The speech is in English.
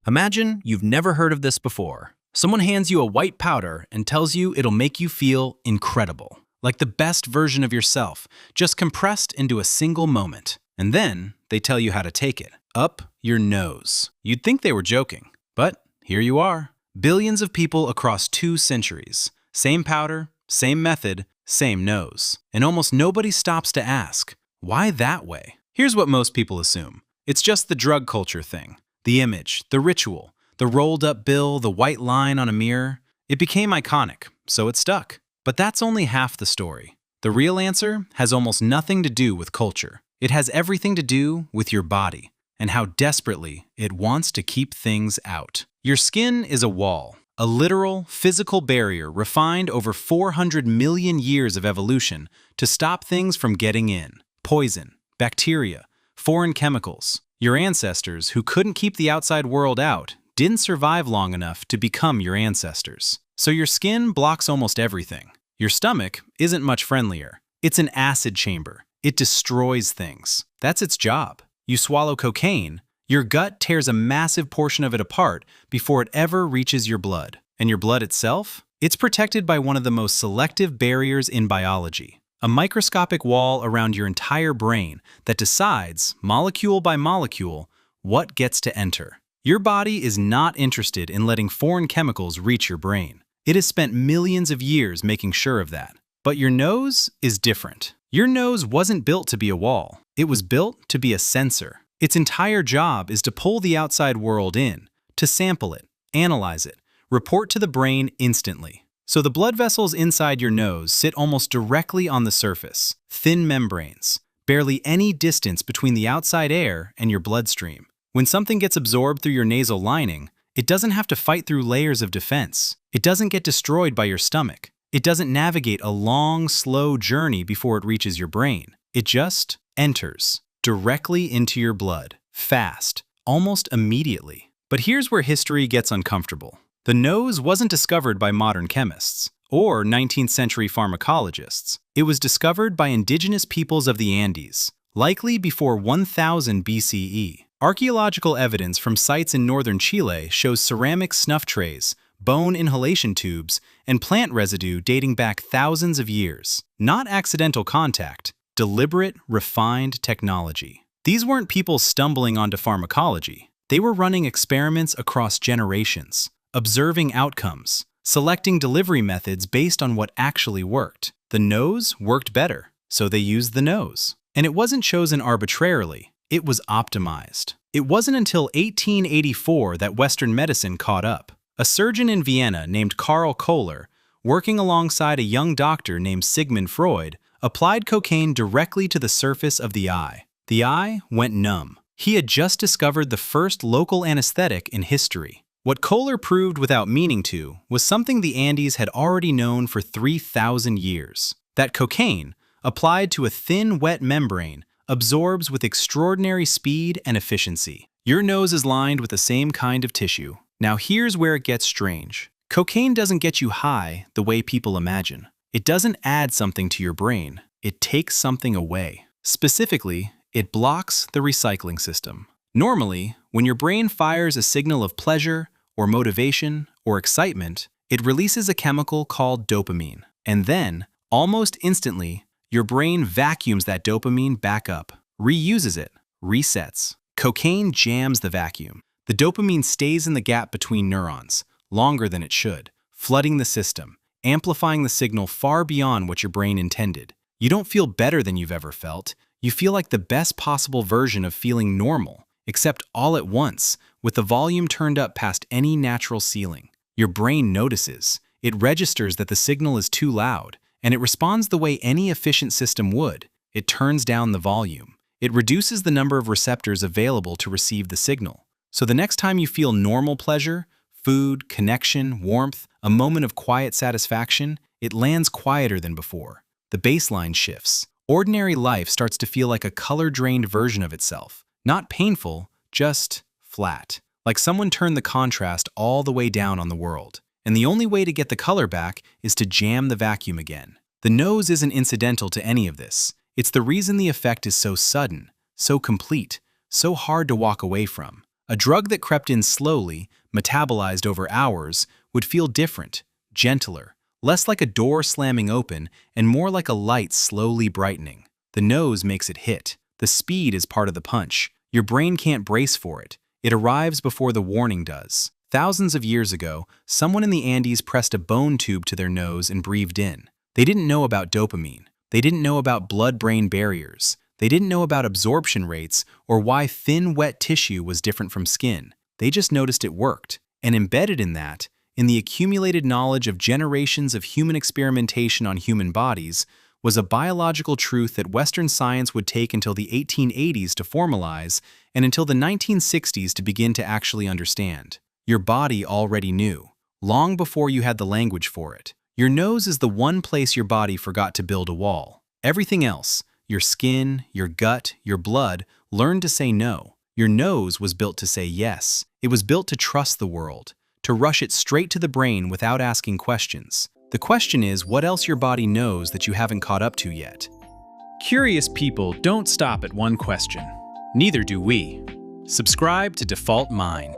Imagine you've never heard of this before. Someone hands you a white powder and tells you it'll make you feel incredible, like the best version of yourself, just compressed into a single moment. And then they tell you how to take it, up your nose. You'd think they were joking, but here you are. Billions of people across 2 centuries. Same powder, same method, same nose. And almost nobody stops to ask, why that way? Here's what most people assume. It's just the drug culture thing. The image, the ritual, the rolled up bill, the white line on a mirror. It became iconic, so it stuck. But that's only half the story. The real answer has almost nothing to do with culture. It has everything to do with your body and how desperately it wants to keep things out. Your skin is a wall, a literal, physical barrier refined over 400 million years of evolution to stop things from getting in. Poison, bacteria, foreign chemicals. Your ancestors, who couldn't keep the outside world out, didn't survive long enough to become your ancestors. So your skin blocks almost everything. Your stomach isn't much friendlier. It's an acid chamber. It destroys things. That's its job. You swallow cocaine, your gut tears a massive portion of it apart before it ever reaches your blood. And your blood itself? It's protected by one of the most selective barriers in biology. A microscopic wall around your entire brain that decides, molecule by molecule, what gets to enter. Your body is not interested in letting foreign chemicals reach your brain. It has spent millions of years making sure of that. But your nose is different. Your nose wasn't built to be a wall. It was built to be a sensor. Its entire job is to pull the outside world in, to sample it, analyze it, report to the brain instantly. So the blood vessels inside your nose sit almost directly on the surface, thin membranes, barely any distance between the outside air and your bloodstream. When something gets absorbed through your nasal lining, it doesn't have to fight through layers of defense. It doesn't get destroyed by your stomach. It doesn't navigate a long, slow journey before it reaches your brain. It just enters directly into your blood, fast, almost immediately. But here's where history gets uncomfortable. The nose wasn't discovered by modern chemists or 19th century pharmacologists. It was discovered by indigenous peoples of the Andes, likely before 1000 BCE. Archaeological evidence from sites in northern Chile shows ceramic snuff trays, bone inhalation tubes, and plant residue dating back thousands of years. Not accidental contact, deliberate, refined technology. These weren't people stumbling onto pharmacology. They were running experiments across generations, observing outcomes, selecting delivery methods based on what actually worked. The nose worked better, so they used the nose. And it wasn't chosen arbitrarily. It was optimized. It wasn't until 1884 that Western medicine caught up. A surgeon in Vienna named Karl Kohler, working alongside a young doctor named Sigmund Freud, applied cocaine directly to the surface of the eye. The eye went numb. He had just discovered the first local anesthetic in history. What Kohler proved without meaning to was something the Andes had already known for 3,000 years. That cocaine, applied to a thin, wet membrane, absorbs with extraordinary speed and efficiency. Your nose is lined with the same kind of tissue. Now here's where it gets strange. Cocaine doesn't get you high the way people imagine. It doesn't add something to your brain. It takes something away. Specifically, it blocks the recycling system. Normally, when your brain fires a signal of pleasure or motivation or excitement, it releases a chemical called dopamine. And then, almost instantly, your brain vacuums that dopamine back up, reuses it, resets. Cocaine jams the vacuum. The dopamine stays in the gap between neurons, longer than it should, flooding the system, amplifying the signal far beyond what your brain intended. You don't feel better than you've ever felt. You feel like the best possible version of feeling normal, except all at once, with the volume turned up past any natural ceiling. Your brain notices. It registers that the signal is too loud, and it responds the way any efficient system would. It turns down the volume. It reduces the number of receptors available to receive the signal. So the next time you feel normal pleasure, food, connection, warmth, a moment of quiet satisfaction, it lands quieter than before. The baseline shifts. Ordinary life starts to feel like a color-drained version of itself. Not painful, just flat. Like someone turned the contrast all the way down on the world. And the only way to get the color back is to jam the vacuum again. The nose isn't incidental to any of this. It's the reason the effect is so sudden, so complete, so hard to walk away from. A drug that crept in slowly, metabolized over hours, would feel different, gentler, less like a door slamming open and more like a light slowly brightening. The nose makes it hit. The speed is part of the punch. Your brain can't brace for it. It arrives before the warning does. Thousands of years ago, someone in the Andes pressed a bone tube to their nose and breathed in. They didn't know about dopamine. They didn't know about blood-brain barriers. They didn't know about absorption rates or why thin, wet tissue was different from skin. They just noticed it worked. And embedded in that, in the accumulated knowledge of generations of human experimentation on human bodies, was a biological truth that Western science would take until the 1880s to formalize and until the 1960s to begin to actually understand. Your body already knew, long before you had the language for it. Your nose is the one place your body forgot to build a wall. Everything else, your skin, your gut, your blood, learned to say no. Your nose was built to say yes. It was built to trust the world, to rush it straight to the brain without asking questions. The question is what else your body knows that you haven't caught up to yet. Curious people don't stop at one question. Neither do we. Subscribe to Default Mind.